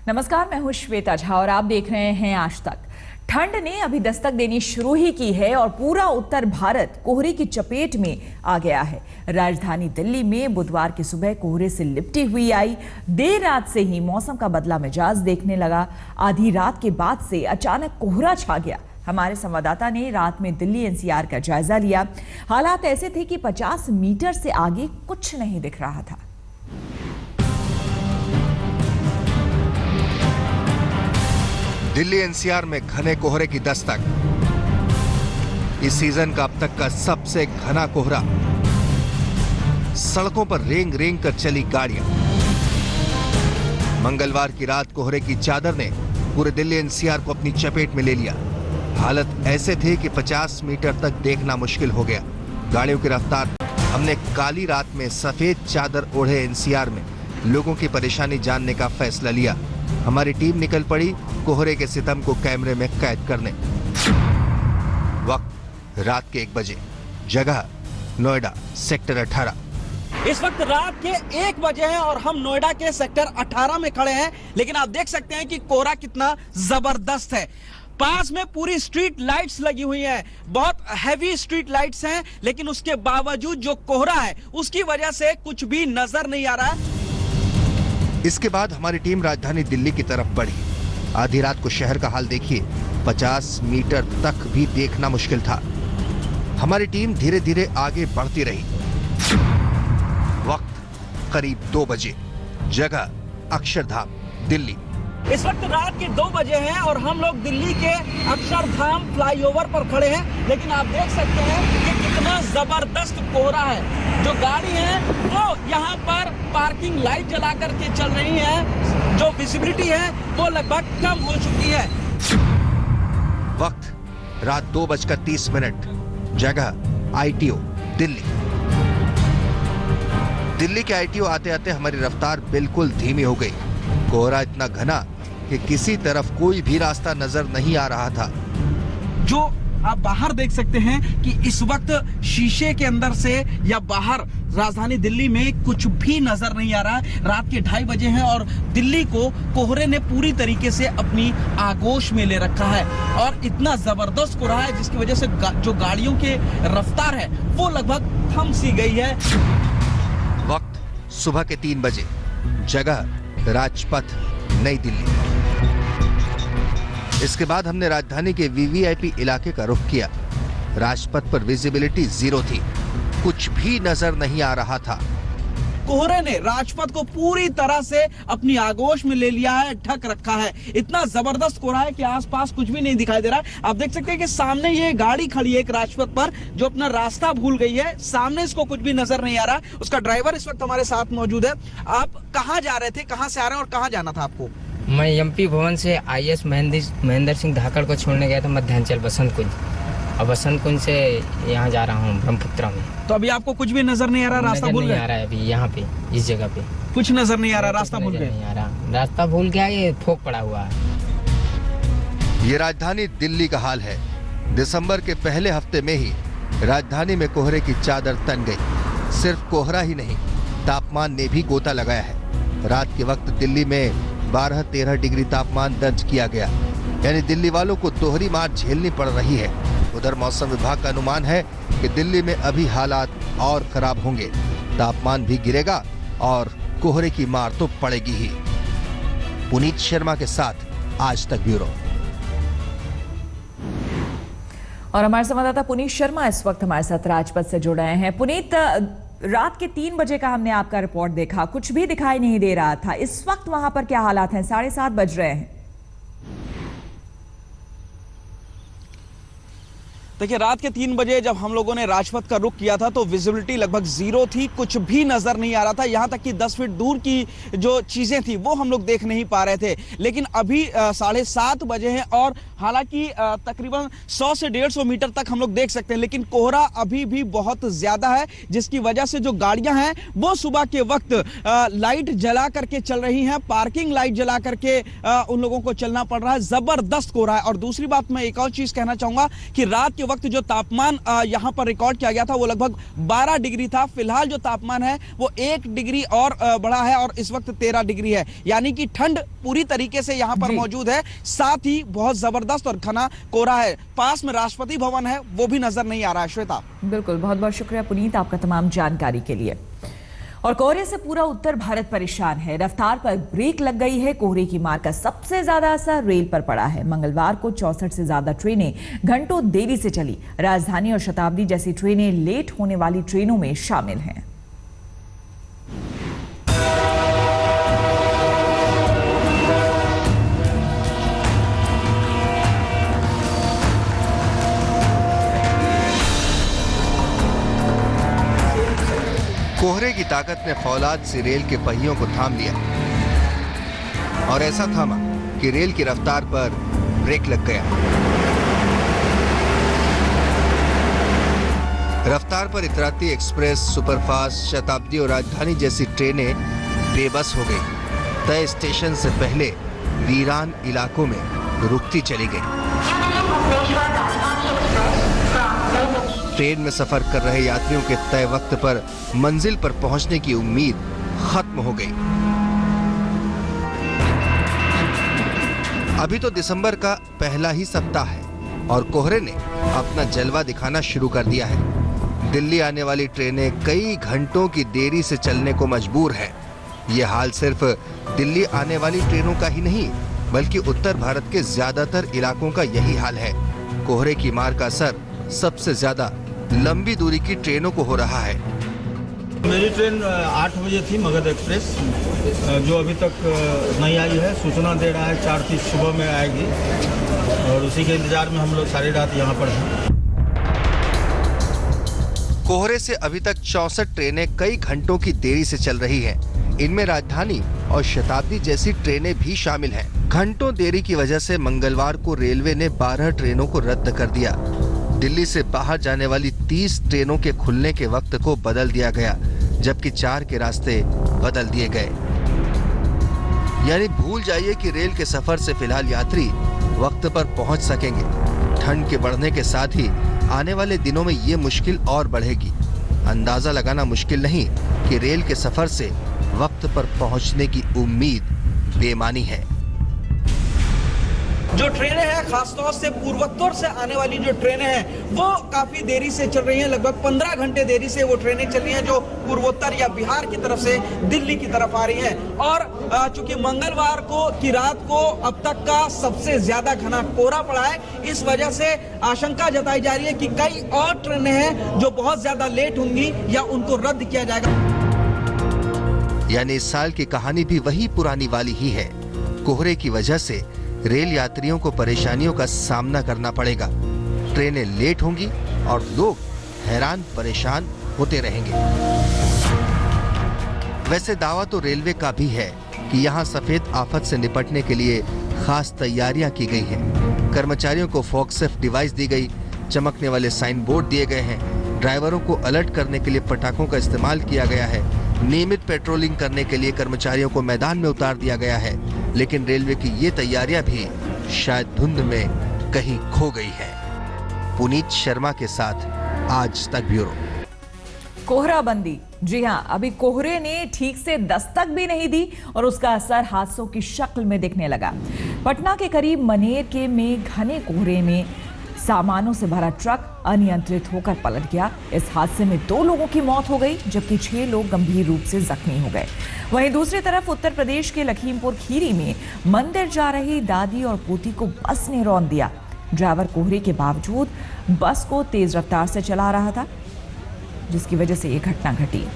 नमस्कार, मैं हूं श्वेता झा और आप देख रहे हैं आज तक। ठंड ने अभी दस्तक देनी शुरू ही की है और पूरा उत्तर भारत कोहरे की चपेट में आ गया है। राजधानी दिल्ली में बुधवार की सुबह कोहरे से लिपटी हुई आई। देर रात से ही मौसम का बदला मिजाज देखने लगा। आधी रात के बाद से अचानक कोहरा छा गया। हमारे संवाददाता ने रात में दिल्ली एनसीआर का जायजा लिया। हालात ऐसे थे कि 50 मीटर से आगे कुछ नहीं दिख रहा था। दिल्ली एनसीआर में घने कोहरे की दस्तक। इस सीजन का अब तक का सबसे घना कोहरा। सड़कों पर रेंग रेंग कर चली गाड़ियां। मंगलवार की रात कोहरे की चादर ने पूरे दिल्ली एनसीआर को अपनी चपेट में ले लिया। हालत ऐसे थे कि 50 मीटर तक देखना मुश्किल हो गया। गाड़ियों की रफ्तार। हमने काली रात में सफेद चादर ओढ़े एनसीआर में लोगों की परेशानी जानने का फैसला लिया। हमारी टीम निकल पड़ी कोहरे के सितम को कैमरे में कैद करने। वक्त रात के 1 बजे। जगह नोएडा सेक्टर 18। इस वक्त रात के 1 बजे हैं और हम नोएडा के सेक्टर 18 में खड़े हैं। लेकिन आप देख सकते हैं कि कोहरा कितना जबरदस्त है। पास में पूरी स्ट्रीट लाइट्स लगी हुई हैं, बहुत हैवी स्ट्रीट लाइट्स हैं, लेकिन उसके बावजूद जो कोहरा है उसकी वजह से कुछ भी नजर नहीं आ रहा है। इसके बाद हमारी टीम राजधानी दिल्ली की तरफ बढ़ी। आधी रात को शहर का हाल देखिए। 50 मीटर तक भी देखना मुश्किल था। हमारी टीम धीरे धीरे आगे बढ़ती रही। वक्त करीब 2 बजे। जगह अक्षरधाम दिल्ली। इस वक्त रात के 2 बजे हैं और हम लोग दिल्ली के अक्षरधाम फ्लाईओवर पर खड़े हैं। लेकिन आप देख सकते हैं कि कितना जबरदस्त कोहरा है। जो गाड़ी है वो यहाँ पर पार्किंग लाइट जला करके चल रही है। जो विजिबिलिटी है वो लगभग कम हो चुकी है। वक्त रात 2:30। जगह आईटीओ दिल्ली। दिल्ली के आईटीओ आते आते हमारी रफ्तार बिल्कुल धीमी हो गई। कोहरा इतना घना कि किसी तरफ कोई भी रास्ता नजर नहीं आ रहा था। जो आप बाहर देख सकते हैं कि इस वक्त शीशे के अंदर से या बाहर राजधानी दिल्ली में कुछ भी नजर नहीं आ रहा है। रात के 2:30 बजे हैं और दिल्ली को कोहरे ने पूरी तरीके से अपनी आगोश में ले रखा है और इतना जबरदस्त कोहरा है जिसकी वजह से जो गाड़ियों के रफ्तार है वो लगभग थम सी गई है। वक्त सुबह के 3 बजे। जगह राजपथ नई दिल्ली। इसके बाद हमने राजधानी के वीवीआईपी इलाके का रुख किया। राजपथ पर विजिबिलिटी 0 थी। कुछ भी नजर नहीं आ रहा था। कोहरे ने राजपथ को पूरी तरह से अपनी आगोश में ले लिया है, ढक रखा है। इतना जबरदस्त कोहरा है कि आसपास कुछ भी नहीं दिखाई दे रहा है। आप देख सकते हैं कि सामने ये गाड़ी खड़ी है एक राजपथ पर जो अपना रास्ता भूल गई है। सामने इसको कुछ भी नजर नहीं आ रहा। उसका ड्राइवर इस वक्त हमारे साथ मौजूद है। आप कहाँ जा रहे थे, कहाँ से आ रहे हैं और कहाँ जाना था आपको? मैं एमपी भवन से आईएएस महेंद्र सिंह धाकड़ को छोड़ने गया था मध्यांचल बसंत कुंज। अब बसंत कुंज से यहाँ जा रहा हूँ ब्रह्मपुत्रा में। तो अभी आपको कुछ भी नजर नहीं आ रहा? रास्ता भूल गया? नहीं आ रहा है अभी यहाँ पे इस जगह पे कुछ नजर नहीं आ रहा। रास्ता भूल गए? नहीं आ रहा, रास्ता भूल गया। ये फोक पड़ा हुआ है। ये राजधानी दिल्ली का हाल है। दिसंबर के पहले हफ्ते में ही राजधानी में कोहरे की चादर तन गई। सिर्फ कोहरा ही नहीं, तापमान ने भी गोता लगाया है। रात के वक्त दिल्ली में 12-13 डिग्री तापमान दर्ज किया गया। यानी दिल्ली वालों को दोहरी मार झेलनी पड़ रही है। उधर मौसम विभाग का अनुमान है कि दिल्ली में अभी हालात और खराब होंगे। तापमान भी गिरेगा और कोहरे की मार तो पड़ेगी ही। पुनीत शर्मा के साथ आज तक ब्यूरो। और हमारे संवाददाता पुनीत शर्मा इस वक्त हमारे साथ राजपथ से जुड़ रहे हैं। पुनीत, रात के 3 बजे का हमने आपका रिपोर्ट देखा, कुछ भी दिखाई नहीं दे रहा था। इस वक्त वहां पर क्या हालात हैं? 7:30 बज रहे हैं। देखिए, रात के 3 बजे जब हम लोगों ने राजपथ का रुख किया था तो विजिबिलिटी लगभग 0 थी। कुछ भी नजर नहीं आ रहा था। यहाँ तक कि 10 फीट दूर की जो चीजें थी वो हम लोग देख नहीं पा रहे थे। लेकिन अभी 7:30 बजे हैं और हालांकि तकरीबन 100 से 150 मीटर तक हम लोग देख सकते हैं, लेकिन कोहरा अभी भी बहुत ज्यादा है जिसकी वजह से जो गाड़ियां हैं वो सुबह के वक्त लाइट जला करके चल रही हैं। पार्किंग लाइट जला करके उन लोगों को चलना पड़ रहा है। जबरदस्त कोहरा है। और दूसरी बात मैं एक और चीज कहना चाहूंगा कि रात के के वक्त जो तापमान यहाँ पर रिकॉर्ड किया गया था वो लगभग 12 डिग्री था। फिलहाल जो तापमान है वो 1 डिग्री और बढ़ा है और इस वक्त 13 डिग्री है, यानी कि ठंड पूरी तरीके से यहाँ पर मौजूद है। साथ ही बहुत जबरदस्त और घना कोहरा है। पास में राष्ट्रपति भवन है, वो भी नजर नहीं आ रहा है। श्वेता, बिल्कुल, बहुत बहुत शुक्रिया पुनीत आपका तमाम जानकारी के लिए। और कोहरे से पूरा उत्तर भारत परेशान है। रफ्तार पर ब्रेक लग गई है। कोहरे की मार का सबसे ज्यादा असर रेल पर पड़ा है। मंगलवार को 64 से ज्यादा ट्रेनें घंटों देरी से चली। राजधानी और शताब्दी जैसी ट्रेनें लेट होने वाली ट्रेनों में शामिल हैं। कोहरे की ताकत ने फौलाद से रेल के पहियों को थाम लिया और ऐसा थामा कि रेल की रफ्तार पर ब्रेक लग गया। रफ्तार पर इतराती एक्सप्रेस, सुपरफास्ट, शताब्दी और राजधानी जैसी ट्रेनें बेबस हो गई। तय स्टेशन से पहले वीरान इलाकों में रुकती चली गई। ट्रेन में सफर कर रहे यात्रियों के तय वक्त पर मंजिल पर पहुंचने की उम्मीद खत्म हो गई। अभी तो दिसंबर का पहला ही सप्ताह है और कोहरे ने अपना जलवा दिखाना शुरू कर दिया है। दिल्ली आने वाली ट्रेनें कई घंटों की देरी से चलने को मजबूर है। ये हाल सिर्फ दिल्ली आने वाली ट्रेनों का ही नहीं, बल्कि उत्तर भारत के ज्यादातर इलाकों का यही हाल है। कोहरे की मार का असर सबसे ज्यादा लंबी दूरी की ट्रेनों को हो रहा है। मेरी ट्रेन 8 बजे थी, मगध एक्सप्रेस, जो अभी तक नहीं आई है। सूचना दे रहा है 4:30 सुबह में आएगी और उसी के इंतजार में हम लोग सारी रात यहाँ पर हैं। कोहरे से अभी तक 64 ट्रेनें कई घंटों की देरी से चल रही हैं। इनमें राजधानी और शताब्दी जैसी ट्रेनें भी शामिल हैं। घंटों देरी की वजह से मंगलवार को रेलवे ने 12 ट्रेनों को रद्द कर दिया। दिल्ली से बाहर जाने वाली 30 ट्रेनों के खुलने के वक्त को बदल दिया गया, जबकि 4 के रास्ते बदल दिए गए। यानी भूल जाइए कि रेल के सफर से फिलहाल यात्री वक्त पर पहुंच सकेंगे। ठंड के बढ़ने के साथ ही आने वाले दिनों में ये मुश्किल और बढ़ेगी। अंदाजा लगाना मुश्किल नहीं कि रेल के सफर से वक्त पर पहुंचने की उम्मीद बेमानी है। जो ट्रेनें हैं, खासतौर से पूर्वोत्तर से आने वाली जो ट्रेनें हैं वो काफी देरी से चल रही हैं। लगभग 15 घंटे देरी से वो ट्रेनें चल रही हैं जो पूर्वोत्तर या बिहार की तरफ से दिल्ली की तरफ आ रही हैं। और चूंकि मंगलवार को की रात को अब तक का सबसे ज्यादा घना कोहरा पड़ा है, इस वजह से आशंका जताई जा रही है कि कई और ट्रेनें हैं जो बहुत ज्यादा लेट होंगी या उनको रद्द किया जाएगा। यानी इस साल की कहानी भी वही पुरानी वाली ही है। कोहरे की वजह से रेल यात्रियों को परेशानियों का सामना करना पड़ेगा। ट्रेनें लेट होंगी और लोग हैरान परेशान होते रहेंगे। वैसे दावा तो रेलवे का भी है कि यहाँ सफेद आफत से निपटने के लिए खास तैयारियां की गई हैं। कर्मचारियों को फॉग सेफ डिवाइस दी गई, चमकने वाले साइन बोर्ड दिए गए हैं, ड्राइवरों को अलर्ट करने के लिए पटाखों का इस्तेमाल किया गया है, नियमित पेट्रोलिंग करने के लिए कर्मचारियों को मैदान में उतार दिया गया है। लेकिन रेलवे की ये तैयारियां भी शायद धुंध में कहीं खो गई है। पुनीत शर्मा के साथ आज तक ब्यूरो। कोहराबंदी, जी हां, अभी कोहरे ने ठीक से दस्तक भी नहीं दी और उसका असर हादसों की शक्ल में दिखने लगा। पटना के करीब मनेर के में घने कोहरे में सामानों से भरा ट्रक अनियंत्रित होकर पलट गया। इस हादसे में 2 लोगों की मौत हो गई, जबकि 6 लोग गंभीर रूप से जख्मी हो गए। वहीं दूसरी तरफ उत्तर प्रदेश के लखीमपुर खीरी में मंदिर जा रही दादी और पोती को बस ने रौंद दिया। ड्राइवर कोहरे के बावजूद बस को तेज रफ्तार से चला रहा था, जिसकी वजह से ये घटना घटी।